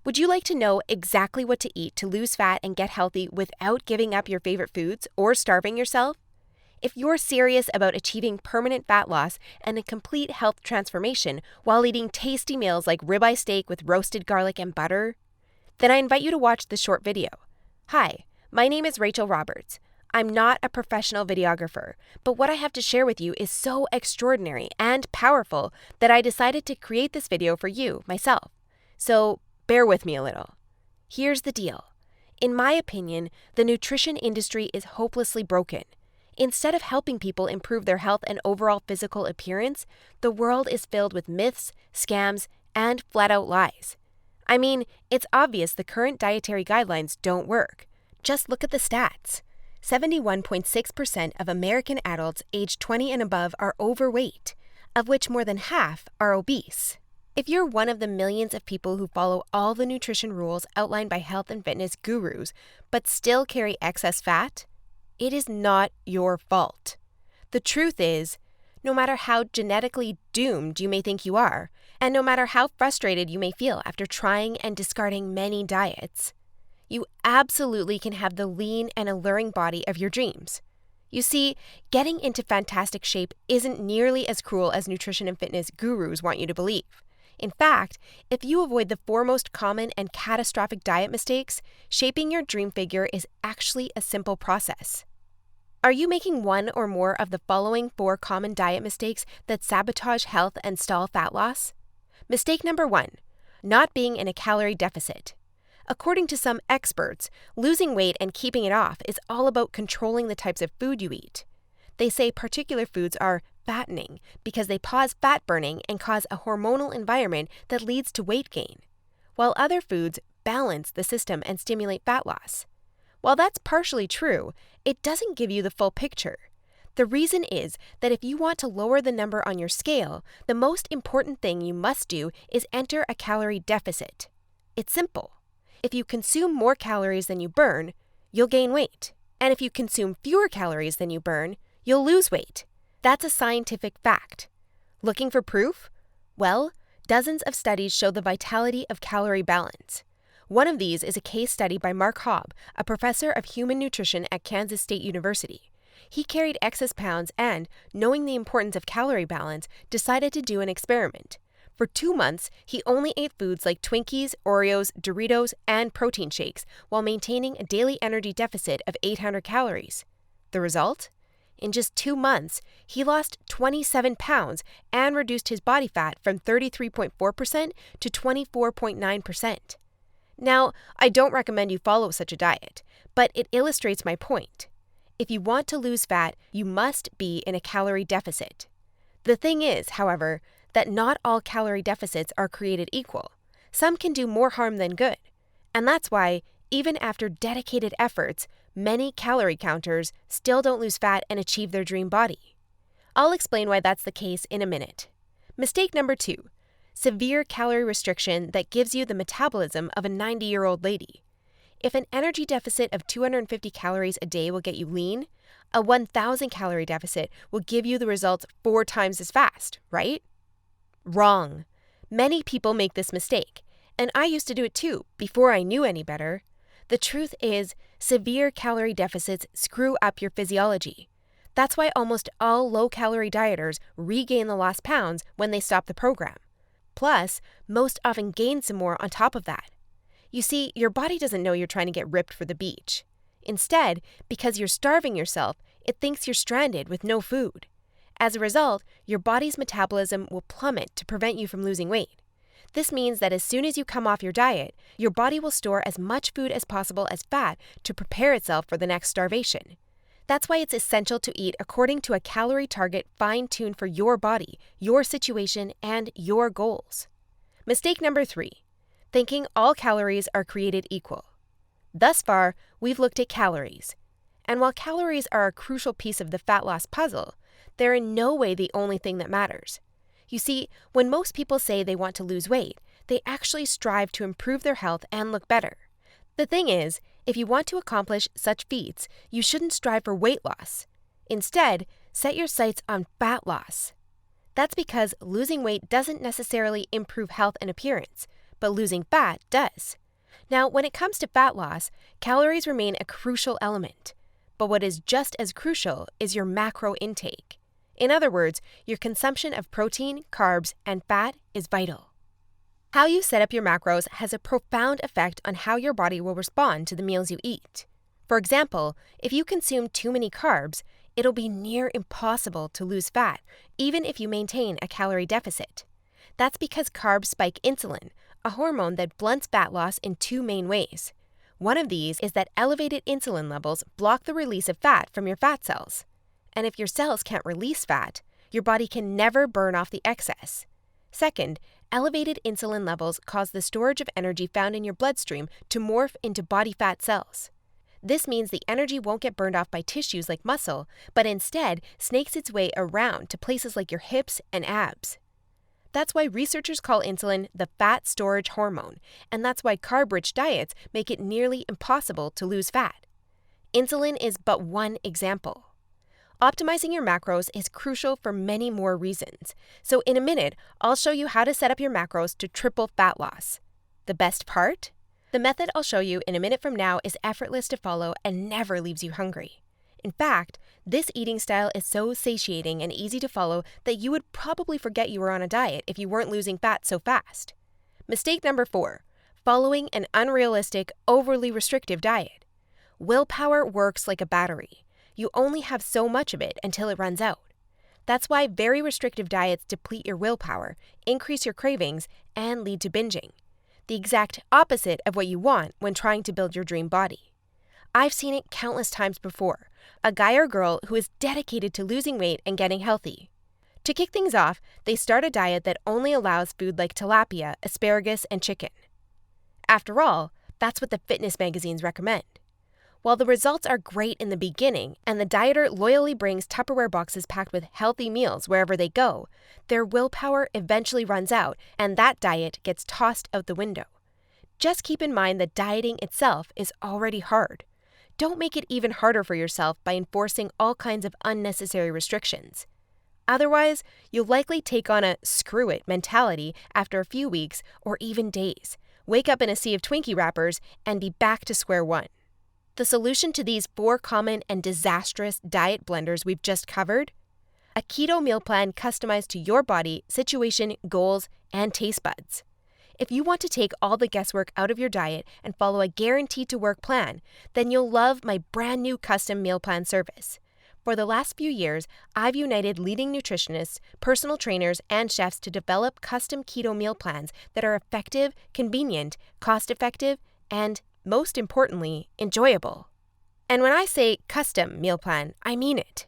Would you like to know exactly what to eat to lose fat and get healthy without giving up your favorite foods or starving yourself? If you're serious about achieving permanent fat loss and a complete health transformation while eating tasty meals like ribeye steak with roasted garlic and butter, then I invite you to watch this short video. Hi, my name is Rachel Roberts. I'm not a professional videographer, but what I have to share with you is so extraordinary and powerful that I decided to create this video for you, myself. So bear with me a little. Here's the deal. In my opinion, the nutrition industry is hopelessly broken. Instead of helping people improve their health and overall physical appearance, the world is filled with myths, scams, and flat-out lies. I mean, it's obvious the current dietary guidelines don't work. Just look at the stats. 71.6% of American adults aged 20 and above are overweight, of which more than half are obese. If you're one of the millions of people who follow all the nutrition rules outlined by health and fitness gurus, but still carry excess fat, it is not your fault. The truth is, no matter how genetically doomed you may think you are, and no matter how frustrated you may feel after trying and discarding many diets, you absolutely can have the lean and alluring body of your dreams. You see, getting into fantastic shape isn't nearly as cruel as nutrition and fitness gurus want you to believe. In fact, if you avoid the four most common and catastrophic diet mistakes, shaping your dream figure is actually a simple process. Are you making one or more of the following 4 common diet mistakes that sabotage health and stall fat loss? Mistake number 1, not being in a calorie deficit. According to some experts, losing weight and keeping it off is all about controlling the types of food you eat. They say particular foods are fattening because they pause fat burning and cause a hormonal environment that leads to weight gain, while other foods balance the system and stimulate fat loss. While that's partially true, it doesn't give you the full picture. The reason is that if you want to lower the number on your scale, the most important thing you must do is enter a calorie deficit. It's simple. If you consume more calories than you burn, you'll gain weight. And if you consume fewer calories than you burn, you'll lose weight. That's a scientific fact. Looking for proof? Well, dozens of studies show the vitality of calorie balance. One of these is a case study by Mark Hobb, a professor of human nutrition at Kansas State University. He carried excess pounds and, knowing the importance of calorie balance, decided to do an experiment. For 2 months, he only ate foods like Twinkies, Oreos, Doritos, and protein shakes while maintaining a daily energy deficit of 800 calories. The result? In just 2 months, he lost 27 pounds and reduced his body fat from 33.4% to 24.9%. Now, I don't recommend you follow such a diet, but it illustrates my point. If you want to lose fat, you must be in a calorie deficit. The thing is, however, that not all calorie deficits are created equal. Some can do more harm than good. And that's why, even after dedicated efforts, many calorie counters still don't lose fat and achieve their dream body. I'll explain why that's the case in a minute. Mistake number 2. Severe calorie restriction that gives you the metabolism of a 90-year-old lady. If an energy deficit of 250 calories a day will get you lean, a 1,000 calorie deficit will give you the results 4 times as fast, right? Wrong. Many people make this mistake, and I used to do it too, before I knew any better. The truth is, severe calorie deficits screw up your physiology. That's why almost all low-calorie dieters regain the lost pounds when they stop the program. Plus, most often gain some more on top of that. You see, your body doesn't know you're trying to get ripped for the beach. Instead, because you're starving yourself, it thinks you're stranded with no food. As a result, your body's metabolism will plummet to prevent you from losing weight. This means that as soon as you come off your diet, your body will store as much food as possible as fat to prepare itself for the next starvation. That's why it's essential to eat according to a calorie target fine-tuned for your body, your situation, and your goals. Mistake number 3. Thinking all calories are created equal. Thus far, we've looked at calories. And while calories are a crucial piece of the fat loss puzzle, they're in no way the only thing that matters. You see, when most people say they want to lose weight, they actually strive to improve their health and look better. The thing is, if you want to accomplish such feats, you shouldn't strive for weight loss. Instead, set your sights on fat loss. That's because losing weight doesn't necessarily improve health and appearance, but losing fat does. Now, when it comes to fat loss, calories remain a crucial element. But what is just as crucial is your macro intake. In other words, your consumption of protein, carbs, and fat is vital. How you set up your macros has a profound effect on how your body will respond to the meals you eat. For example, if you consume too many carbs, it'll be near impossible to lose fat, even if you maintain a calorie deficit. That's because carbs spike insulin, a hormone that blunts fat loss in two main ways. One of these is that elevated insulin levels block the release of fat from your fat cells. And if your cells can't release fat, your body can never burn off the excess. Second, elevated insulin levels cause the storage of energy found in your bloodstream to morph into body fat cells. This means the energy won't get burned off by tissues like muscle, but instead snakes its way around to places like your hips and abs. That's why researchers call insulin the fat storage hormone, and that's why carb-rich diets make it nearly impossible to lose fat. Insulin is but one example. Optimizing your macros is crucial for many more reasons. So in a minute, I'll show you how to set up your macros to triple fat loss. The best part? The method I'll show you in a minute from now is effortless to follow and never leaves you hungry. In fact, this eating style is so satiating and easy to follow that you would probably forget you were on a diet if you weren't losing fat so fast. Mistake number 4, following an unrealistic, overly restrictive diet. Willpower works like a battery. You only have so much of it until it runs out. That's why very restrictive diets deplete your willpower, increase your cravings, and lead to binging. The exact opposite of what you want when trying to build your dream body. I've seen it countless times before. A guy or girl who is dedicated to losing weight and getting healthy. To kick things off, they start a diet that only allows food like tilapia, asparagus, and chicken. After all, that's what the fitness magazines recommend. While the results are great in the beginning, and the dieter loyally brings Tupperware boxes packed with healthy meals wherever they go, their willpower eventually runs out, and that diet gets tossed out the window. Just keep in mind that dieting itself is already hard. Don't make it even harder for yourself by enforcing all kinds of unnecessary restrictions. Otherwise, you'll likely take on a screw it mentality after a few weeks or even days, wake up in a sea of Twinkie wrappers, and be back to square one. The solution to these 4 common and disastrous diet blunders we've just covered? A keto meal plan customized to your body, situation, goals, and taste buds. If you want to take all the guesswork out of your diet and follow a guaranteed-to-work plan, then you'll love my brand new custom meal plan service. For the last few years, I've united leading nutritionists, personal trainers, and chefs to develop custom keto meal plans that are effective, convenient, cost-effective, and most importantly, enjoyable. And when I say custom meal plan, I mean it.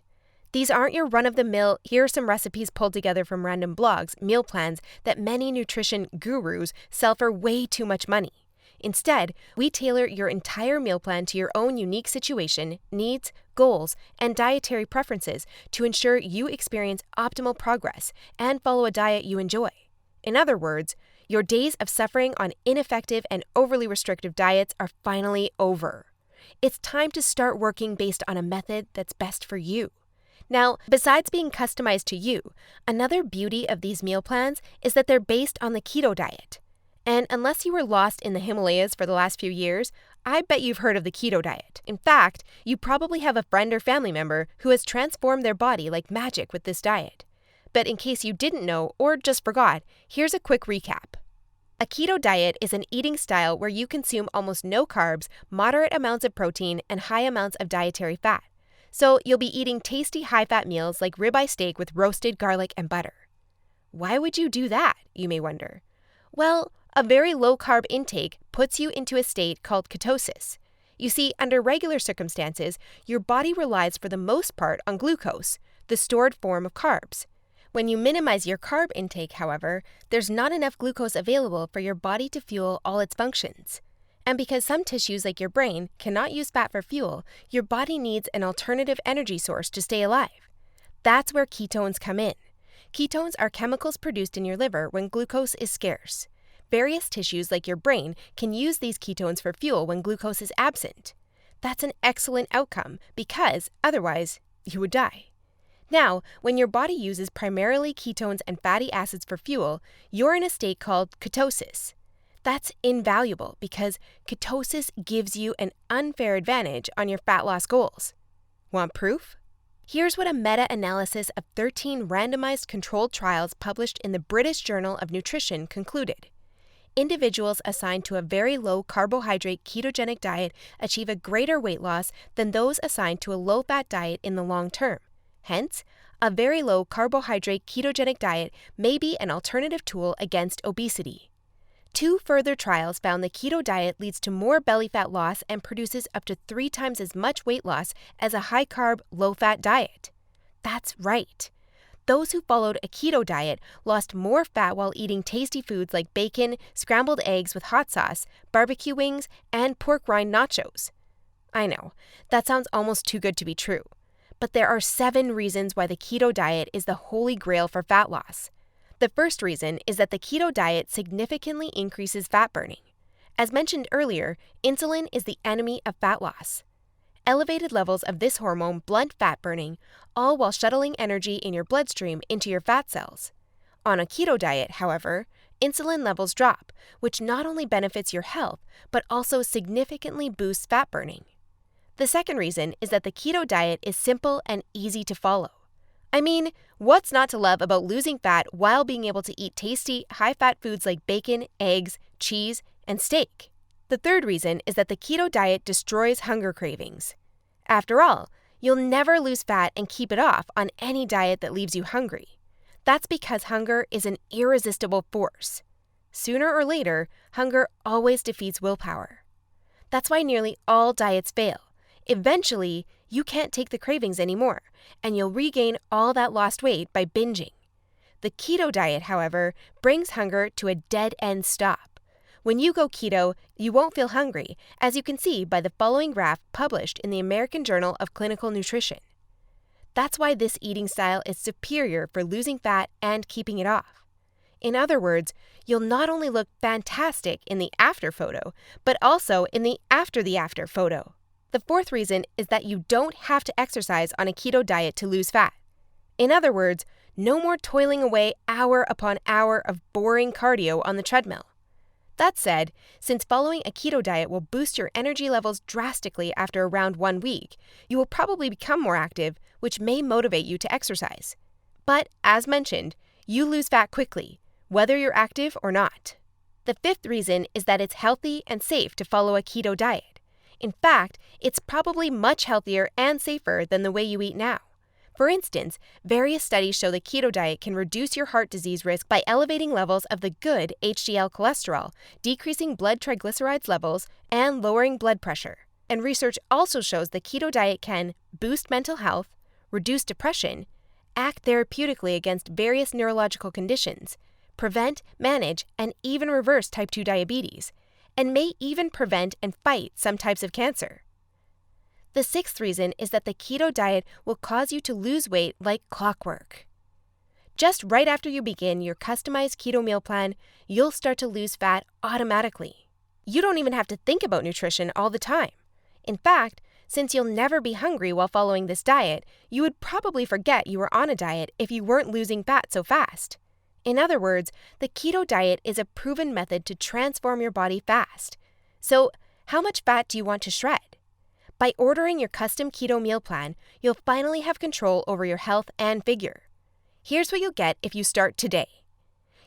These aren't your run-of-the-mill, here are some recipes pulled together from random blogs, meal plans that many nutrition gurus sell for way too much money. Instead, we tailor your entire meal plan to your own unique situation, needs, goals, and dietary preferences to ensure you experience optimal progress and follow a diet you enjoy. In other words, your days of suffering on ineffective and overly restrictive diets are finally over. It's time to start working based on a method that's best for you. Now, besides being customized to you, another beauty of these meal plans is that they're based on the keto diet. And unless you were lost in the Himalayas for the last few years, I bet you've heard of the keto diet. In fact, you probably have a friend or family member who has transformed their body like magic with this diet. But in case you didn't know or just forgot, here's a quick recap. A keto diet is an eating style where you consume almost no carbs, moderate amounts of protein, and high amounts of dietary fat. So you'll be eating tasty high-fat meals like ribeye steak with roasted garlic and butter. Why would you do that, you may wonder? Well, a very low-carb intake puts you into a state called ketosis. You see, under regular circumstances, your body relies for the most part on glucose, the stored form of carbs. When you minimize your carb intake, however, there's not enough glucose available for your body to fuel all its functions. And because some tissues like your brain cannot use fat for fuel, your body needs an alternative energy source to stay alive. That's where ketones come in. Ketones are chemicals produced in your liver when glucose is scarce. Various tissues like your brain can use these ketones for fuel when glucose is absent. That's an excellent outcome because otherwise you would die. Now, when your body uses primarily ketones and fatty acids for fuel, you're in a state called ketosis. That's invaluable because ketosis gives you an unfair advantage on your fat loss goals. Want proof? Here's what a meta-analysis of 13 randomized controlled trials published in the British Journal of Nutrition concluded. Individuals assigned to a very low carbohydrate ketogenic diet achieve a greater weight loss than those assigned to a low-fat diet in the long term. Hence, a very low carbohydrate ketogenic diet may be an alternative tool against obesity. 2 further trials found the keto diet leads to more belly fat loss and produces up to 3 times as much weight loss as a high-carb, low-fat diet. That's right. Those who followed a keto diet lost more fat while eating tasty foods like bacon, scrambled eggs with hot sauce, barbecue wings, and pork rind nachos. I know, that sounds almost too good to be true. But there are 7 reasons why the keto diet is the holy grail for fat loss. The first reason is that the keto diet significantly increases fat burning. As mentioned earlier, insulin is the enemy of fat loss. Elevated levels of this hormone blunt fat burning, all while shuttling energy in your bloodstream into your fat cells. On a keto diet, however, insulin levels drop, which not only benefits your health, but also significantly boosts fat burning. The second reason is that the keto diet is simple and easy to follow. I mean, what's not to love about losing fat while being able to eat tasty, high-fat foods like bacon, eggs, cheese, and steak? The third reason is that the keto diet destroys hunger cravings. After all, you'll never lose fat and keep it off on any diet that leaves you hungry. That's because hunger is an irresistible force. Sooner or later, hunger always defeats willpower. That's why nearly all diets fail. Eventually, you can't take the cravings anymore, and you'll regain all that lost weight by binging. The keto diet, however, brings hunger to a dead-end stop. When you go keto, you won't feel hungry, as you can see by the following graph published in the American Journal of Clinical Nutrition. That's why this eating style is superior for losing fat and keeping it off. In other words, you'll not only look fantastic in the after photo, but also in the after photo. The fourth reason is that you don't have to exercise on a keto diet to lose fat. In other words, no more toiling away hour upon hour of boring cardio on the treadmill. That said, since following a keto diet will boost your energy levels drastically after around 1 week, you will probably become more active, which may motivate you to exercise. But, as mentioned, you lose fat quickly, whether you're active or not. The fifth reason is that it's healthy and safe to follow a keto diet. In fact, it's probably much healthier and safer than the way you eat now. For instance, various studies show the keto diet can reduce your heart disease risk by elevating levels of the good HDL cholesterol, decreasing blood triglycerides levels, and lowering blood pressure. And research also shows the keto diet can boost mental health, reduce depression, act therapeutically against various neurological conditions, prevent, manage, and even reverse type 2 diabetes, and may even prevent and fight some types of cancer. The sixth reason is that the keto diet will cause you to lose weight like clockwork. Just right after you begin your customized keto meal plan, you'll start to lose fat automatically. You don't even have to think about nutrition all the time. In fact, since you'll never be hungry while following this diet, you would probably forget you were on a diet if you weren't losing fat so fast. In other words, the keto diet is a proven method to transform your body fast. So, how much fat do you want to shred? By ordering your custom keto meal plan, you'll finally have control over your health and figure. Here's what you'll get if you start today.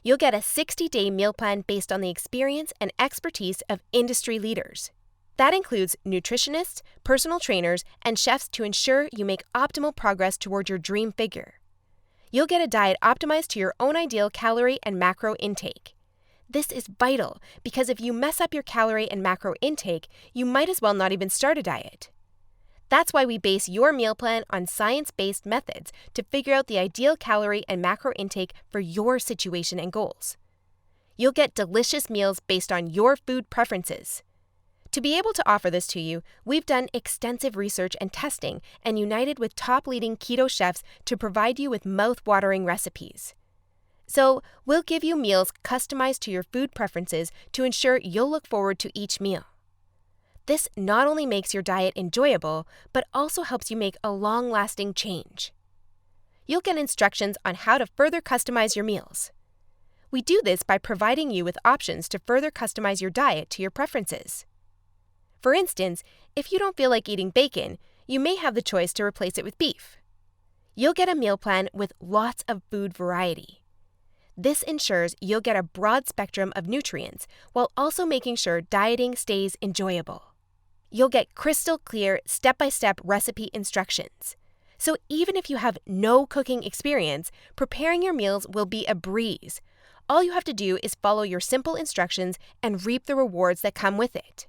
You'll get a 60-day meal plan based on the experience and expertise of industry leaders. That includes nutritionists, personal trainers, and chefs to ensure you make optimal progress toward your dream figure. You'll get a diet optimized to your own ideal calorie and macro intake. This is vital because if you mess up your calorie and macro intake, you might as well not even start a diet. That's why we base your meal plan on science-based methods to figure out the ideal calorie and macro intake for your situation and goals. You'll get delicious meals based on your food preferences. To be able to offer this to you, we've done extensive research and testing and united with top leading keto chefs to provide you with mouth-watering recipes. So, we'll give you meals customized to your food preferences to ensure you'll look forward to each meal. This not only makes your diet enjoyable, but also helps you make a long-lasting change. You'll get instructions on how to further customize your meals. We do this by providing you with options to further customize your diet to your preferences. For instance, if you don't feel like eating bacon, you may have the choice to replace it with beef. You'll get a meal plan with lots of food variety. This ensures you'll get a broad spectrum of nutrients while also making sure dieting stays enjoyable. You'll get crystal clear step-by-step recipe instructions. So even if you have no cooking experience, preparing your meals will be a breeze. All you have to do is follow your simple instructions and reap the rewards that come with it.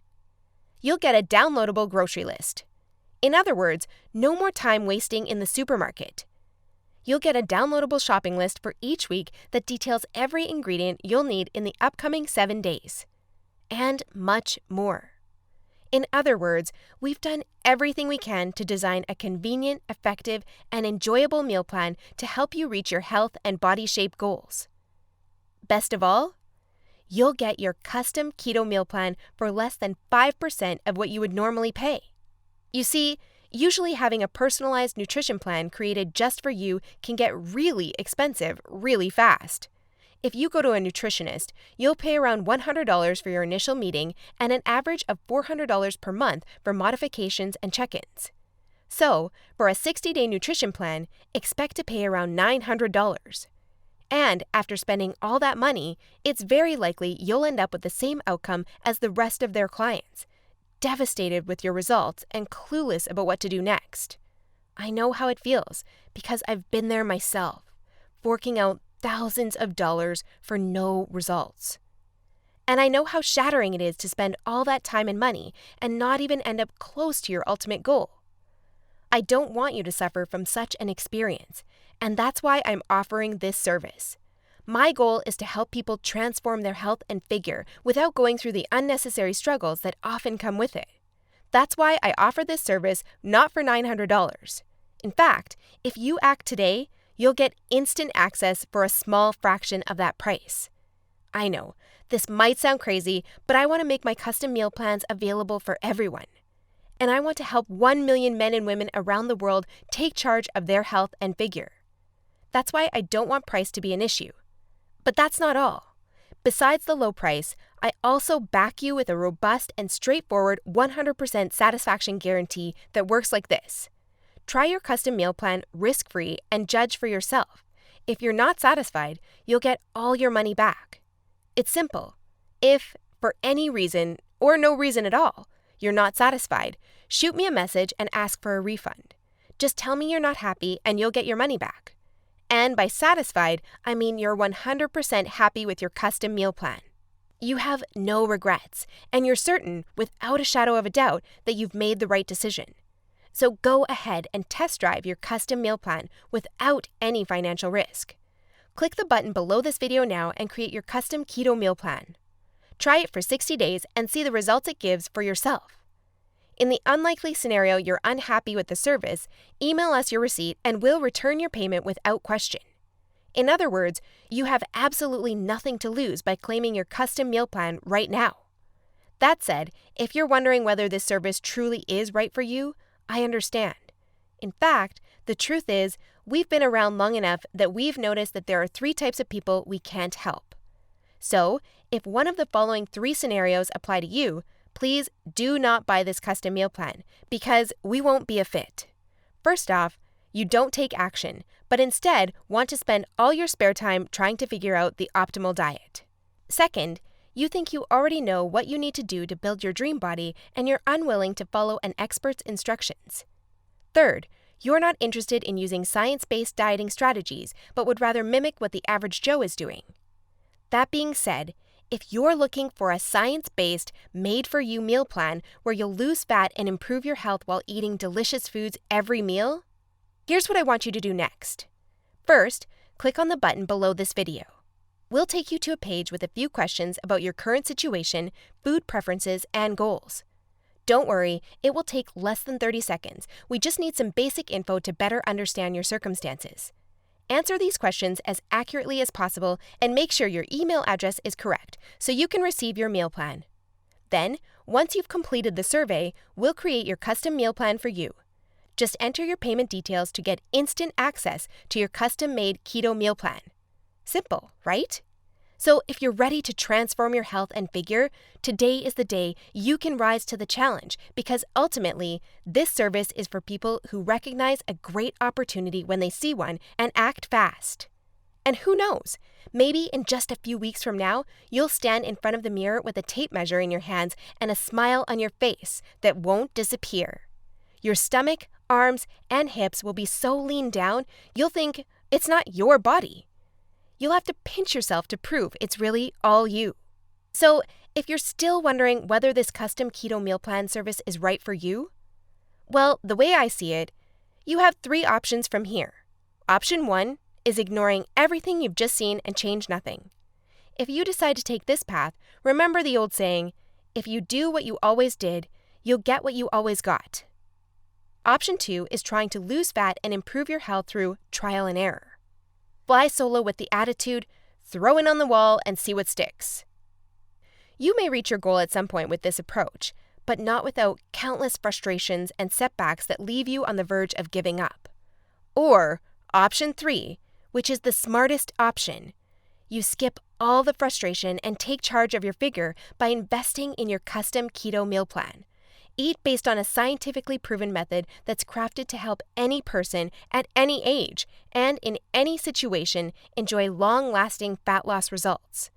You'll get a downloadable grocery list. In other words, no more time wasting in the supermarket. You'll get a downloadable shopping list for each week that details every ingredient you'll need in the upcoming 7 days. And much more. In other words, we've done everything we can to design a convenient, effective, and enjoyable meal plan to help you reach your health and body shape goals. Best of all, you'll get your custom keto meal plan for less than 5% of what you would normally pay. You see, usually having a personalized nutrition plan created just for you can get really expensive really fast. If you go to a nutritionist, you'll pay around $100 for your initial meeting and an average of $400 per month for modifications and check-ins. So, for a 60-day nutrition plan, expect to pay around $900. And after spending all that money, it's very likely you'll end up with the same outcome as the rest of their clients, devastated with your results and clueless about what to do next. I know how it feels because I've been there myself, forking out thousands of dollars for no results. And I know how shattering it is to spend all that time and money and not even end up close to your ultimate goal. I don't want you to suffer from such an experience, and that's why I'm offering this service. My goal is to help people transform their health and figure without going through the unnecessary struggles that often come with it. That's why I offer this service not for $900. In fact, if you act today, you'll get instant access for a small fraction of that price. I know, this might sound crazy, but I want to make my custom meal plans available for everyone. And I want to help 1 million men and women around the world take charge of their health and figure. That's why I don't want price to be an issue. But that's not all. Besides the low price, I also back you with a robust and straightforward 100% satisfaction guarantee that works like this. Try your custom meal plan risk-free and judge for yourself. If you're not satisfied, you'll get all your money back. It's simple. If, for any reason, or no reason at all, you're not satisfied, shoot me a message and ask for a refund. Just tell me you're not happy and you'll get your money back. And by satisfied, I mean you're 100% happy with your custom meal plan. You have no regrets, and you're certain, without a shadow of a doubt, that you've made the right decision. So go ahead and test drive your custom meal plan without any financial risk. Click the button below this video now and create your custom keto meal plan. Try it for 60 days and see the results it gives for yourself. In the unlikely scenario you're unhappy with the service, email us your receipt and we'll return your payment without question. In other words, you have absolutely nothing to lose by claiming your custom meal plan right now. That said, if you're wondering whether this service truly is right for you, I understand. In fact, the truth is, we've been around long enough that we've noticed that there are 3 types of people we can't help. So, if one of the following 3 scenarios apply to you, please do not buy this custom meal plan because we won't be a fit. First off, you don't take action, but instead want to spend all your spare time trying to figure out the optimal diet. Second, you think you already know what you need to do to build your dream body and you're unwilling to follow an expert's instructions. Third, you're not interested in using science-based dieting strategies, but would rather mimic what the average Joe is doing. That being said, if you're looking for a science-based, made-for-you meal plan where you'll lose fat and improve your health while eating delicious foods every meal, here's what I want you to do next. First, click on the button below this video. We'll take you to a page with a few questions about your current situation, food preferences, and goals. Don't worry, it will take less than 30 seconds. We just need some basic info to better understand your circumstances. Answer these questions as accurately as possible and make sure your email address is correct so you can receive your meal plan. Then, once you've completed the survey, we'll create your custom meal plan for you. Just enter your payment details to get instant access to your custom-made keto meal plan. Simple, right? So if you're ready to transform your health and figure, today is the day you can rise to the challenge, because ultimately, this service is for people who recognize a great opportunity when they see one and act fast. And who knows, maybe in just a few weeks from now, you'll stand in front of the mirror with a tape measure in your hands and a smile on your face that won't disappear. Your stomach, arms, and hips will be so lean down, you'll think it's not your body. You'll have to pinch yourself to prove it's really all you. So, if you're still wondering whether this custom keto meal plan service is right for you, well, the way I see it, you have 3 options from here. Option 1 is ignoring everything you've just seen and change nothing. If you decide to take this path, remember the old saying, if you do what you always did, you'll get what you always got. Option 2 is trying to lose fat and improve your health through trial and error. Fly solo with the attitude, throw it on the wall and see what sticks. You may reach your goal at some point with this approach, but not without countless frustrations and setbacks that leave you on the verge of giving up. Or option 3, which is the smartest option. You skip all the frustration and take charge of your figure by investing in your custom keto meal plan. Eat based on a scientifically proven method that's crafted to help any person at any age and in any situation enjoy long-lasting fat loss results.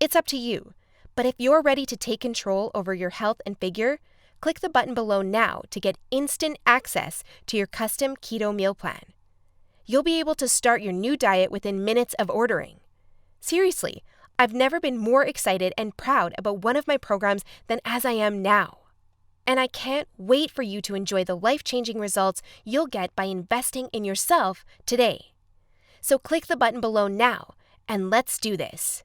It's up to you, but if you're ready to take control over your health and figure, click the button below now to get instant access to your custom keto meal plan. You'll be able to start your new diet within minutes of ordering. Seriously, I've never been more excited and proud about one of my programs than as I am now. And I can't wait for you to enjoy the life-changing results you'll get by investing in yourself today. So click the button below now, and let's do this.